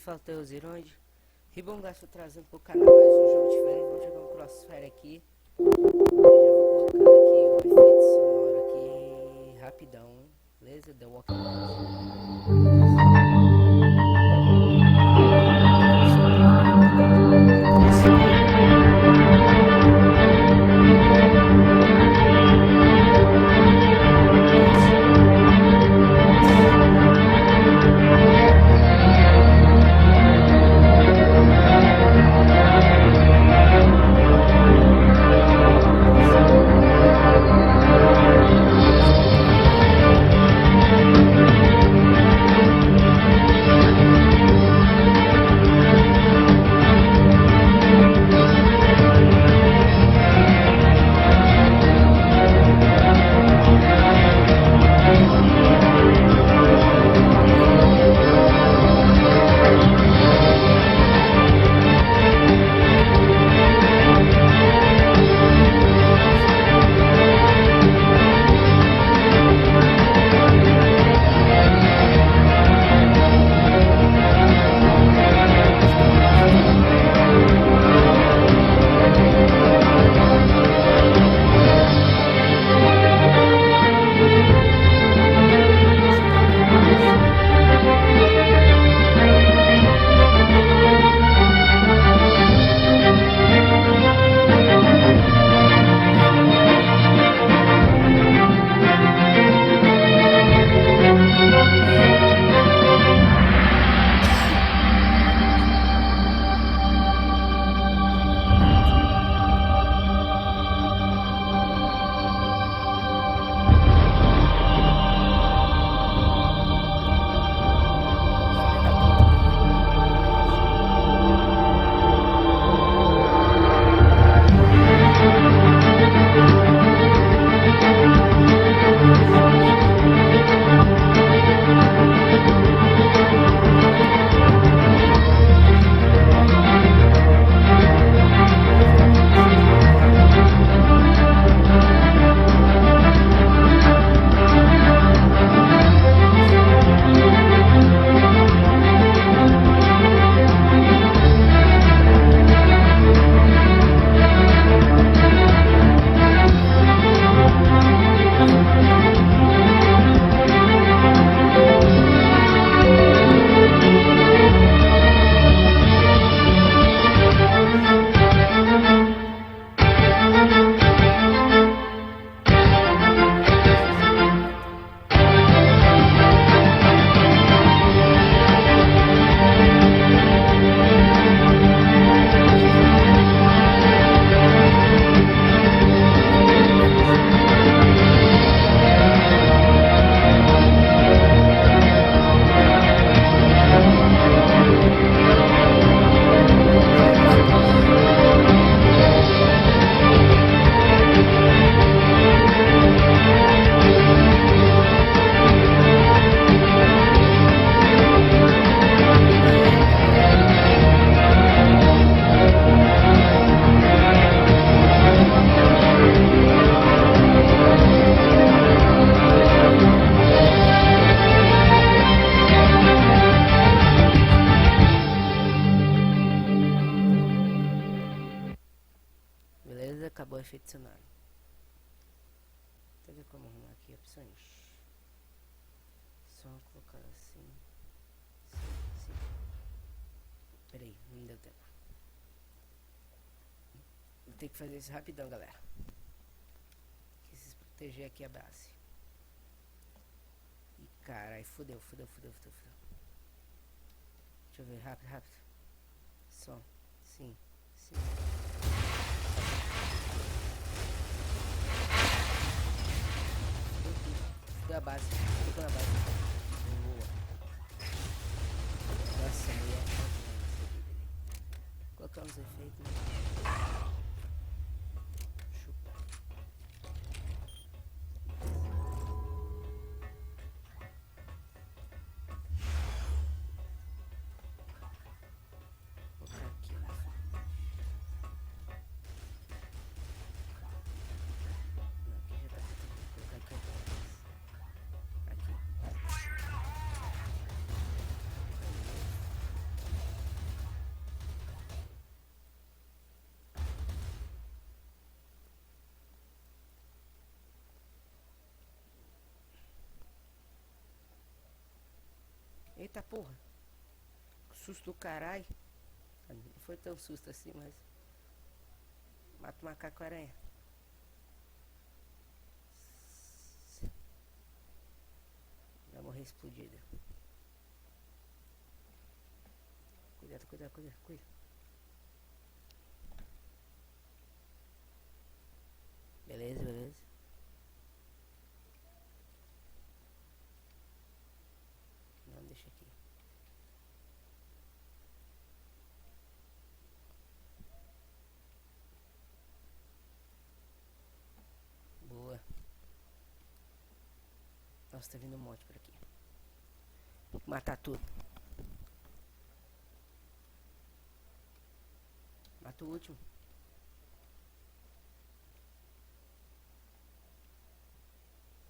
fala Teosironde. Ribongaço trazendo pro canal mais um jogo diferente. Vamos jogar um Crossfire aqui. Eu já vou colocando aqui o efeito sonoro aqui rapidão, beleza? The Walking acabou o efeito sonoro. Deixa eu ver como arrumar aqui opções. Só colocar assim. Sim. Peraí, não deu tempo. Vou ter que fazer isso rapidão, galera. Preciso proteger aqui a base. Ih, carai, fudeu. Deixa eu ver, rápido. Som, sim. Fudeu a base, ficou na base. Boa. Nossa, mulher. Colocamos efeito. Chupa. Vou colocar aqui na frente. Não, aqui já tá. Vou colocar aqui atrás. Aqui. Eita porra. Susto do caralho. Não foi tão susto assim, mas... Mata o macaco aranha. Vai morrer explodida. Cuidado, cuidado, cuidado, cuida. Beleza, beleza. Não, deixa aqui. Boa. Nossa, tá vindo um monte por aqui. Vou matar tudo. Mata o último.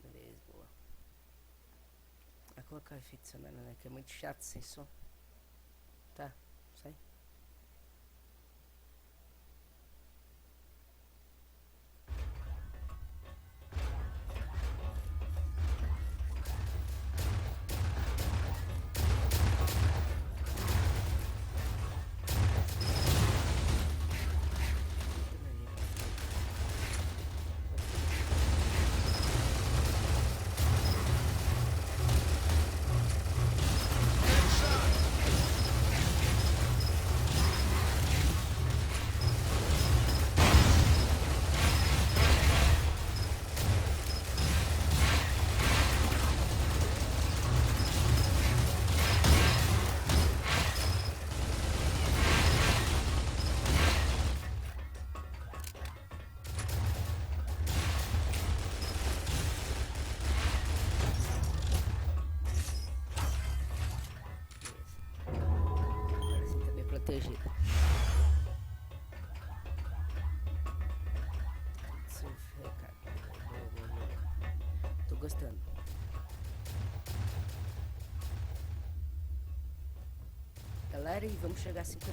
Beleza, boa. Vai colocar o efeito sonoro, né? Que é muito chato sem som. Tá, sai. Protegida. Surfei, cara. Boa. Tô gostando. Galera, e vamos chegar a 50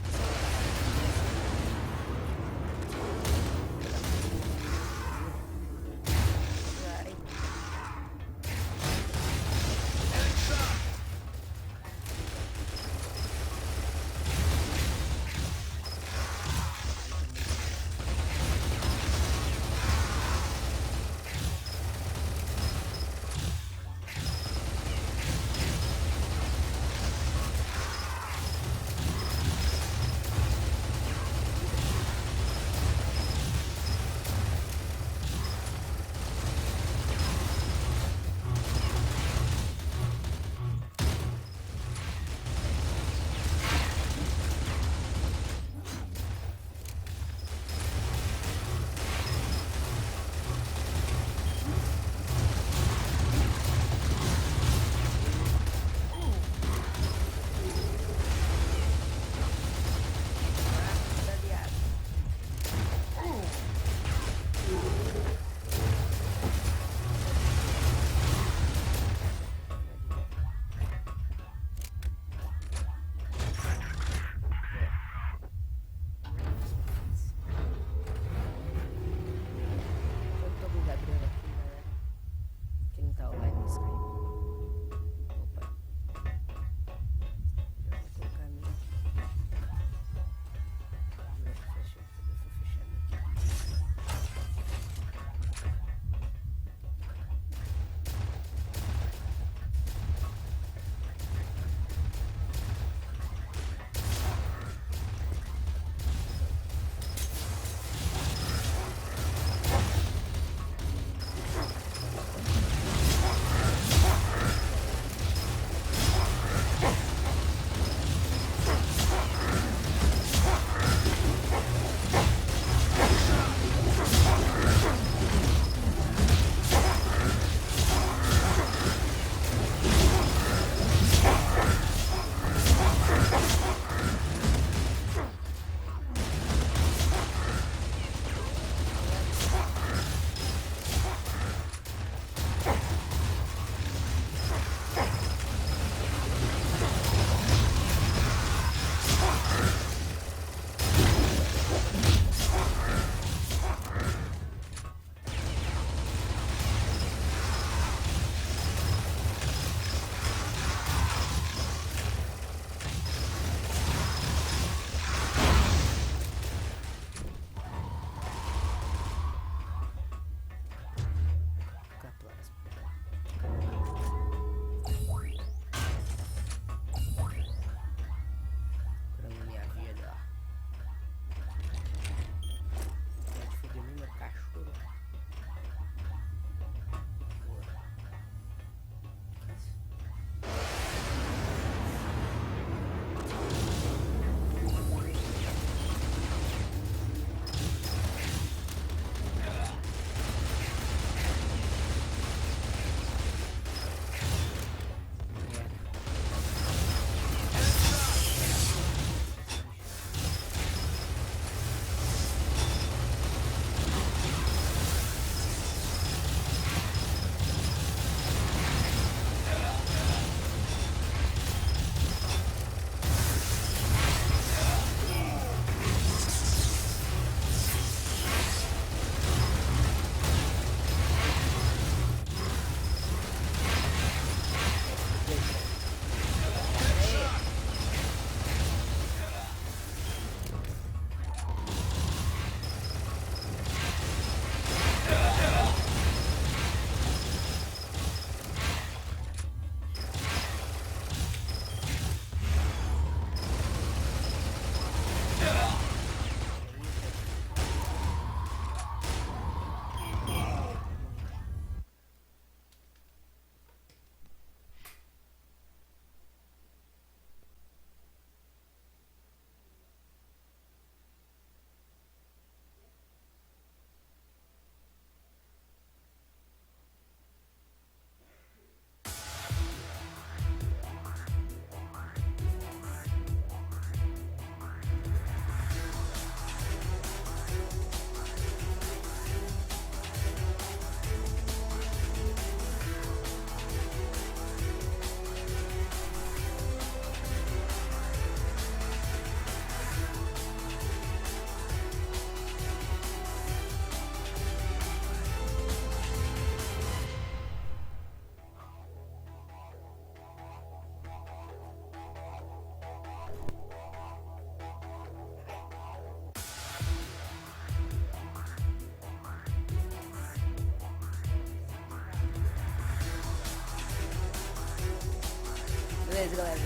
Beleza, galera.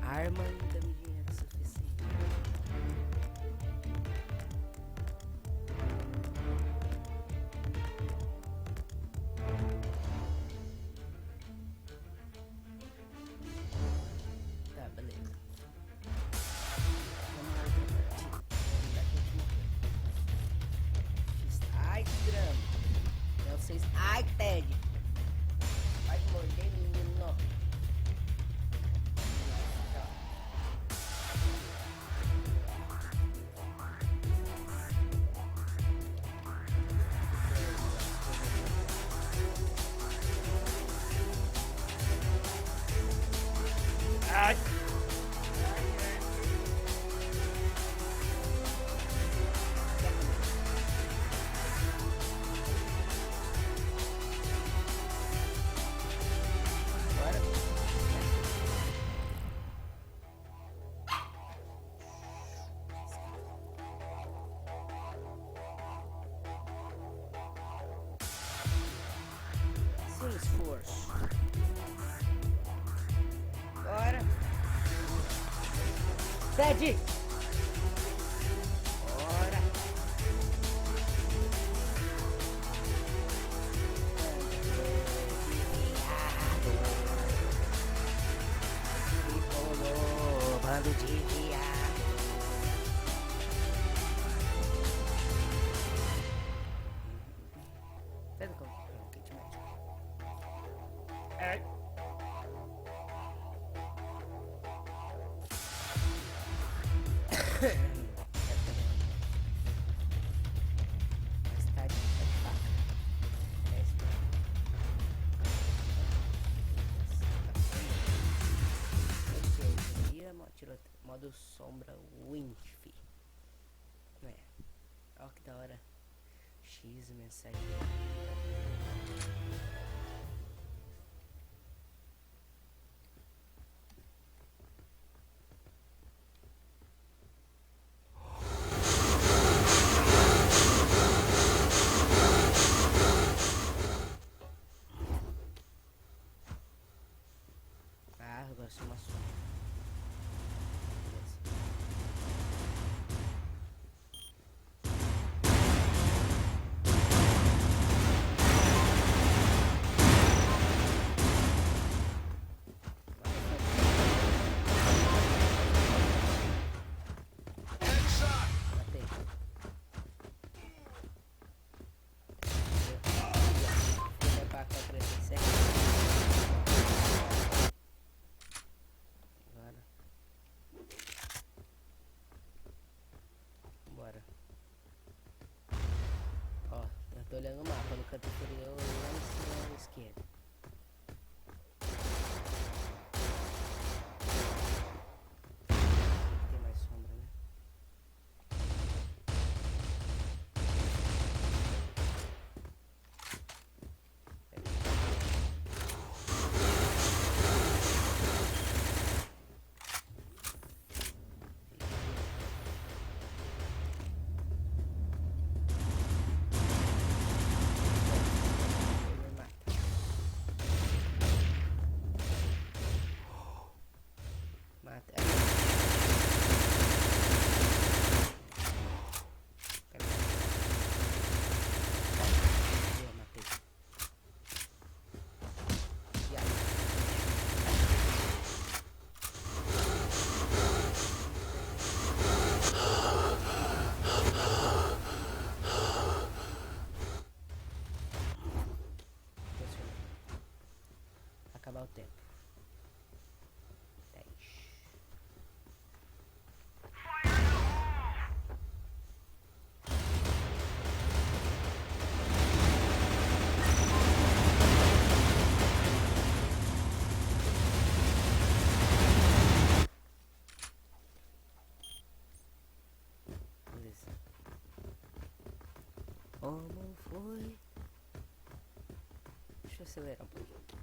Arma ainda me dinheiro suficiente. Tá, beleza. Vamos lá, ai, que grama. Não sei se... Ai, que Ted. Vai morder, menino. Ai. Sem esforço. Bora. Ted! Bora. Tricolor, bando de viado. Pega o kit médico. Mais tarde, faca. Modo sombra Winf. É. Olha que da hora. X mensagem. Ah, eu gosto de uma sombra. Tô olhando o mapa no canto inferior lá em cima à esquerda. Tem mais sombra, né? Acabar o tempo. 10. Beleza. Como foi? Deixa eu acelerar um pouquinho.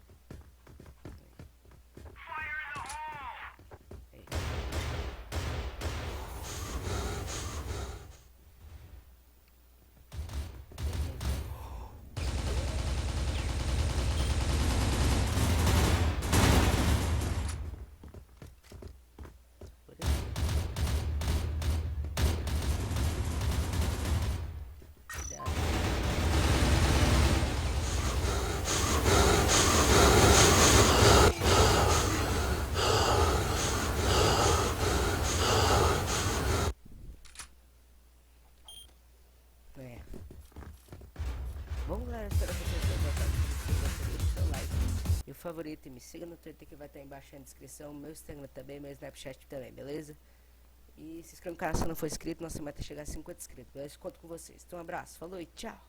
favorito e me siga no Twitter que vai estar embaixo na descrição. Meu Instagram também, meu Snapchat também, beleza? E se inscreva no canal se não for inscrito. Nossa meta é chegar a 50 inscritos, beleza? Conto com vocês. Então um abraço, falou e tchau!